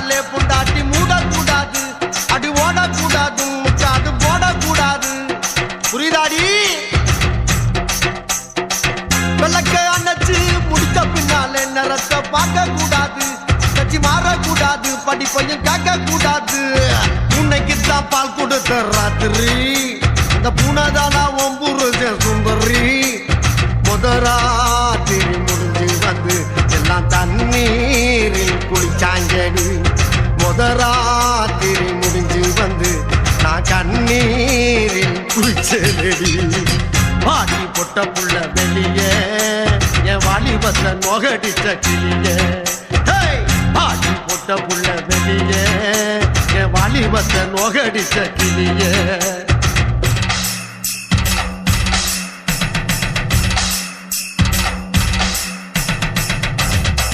பின்னாலே புண்டாட்டி மூடக்கூடாது, அடி ஓடக்கூடாது, முக்காடு போடக்கூடாது. புரியுதாடி? விளக்க அணைச்சு முடிச்ச பின்னாலே நிறத்தை பார்க்க கூடாது, கட்சி மாறக்கூடாது, படிப்பையும் கேட்க கூடாது. உன்னைக்குத்தான் பால் கொடுத்த ராத்திரி, அந்த பூனைதானா ஒம்புருஜ சுந்தரி. முதராத்திரி முடிஞ்சு வந்து எல்லாம் தண்ணீரில் குளிச்சாங்கடி. முதராத்திரி முடிஞ்சு வந்து நான் கண்ணீரில் குளிச்சேடி. பாடி பொட்ட புள்ள வெளியே என் வாலிபத்தை நோகடிச்ச கிளியே. பாடி பொட்ட புள்ள வெளியே என் வாலிபத்தை நோகடிச்ச கிளியே.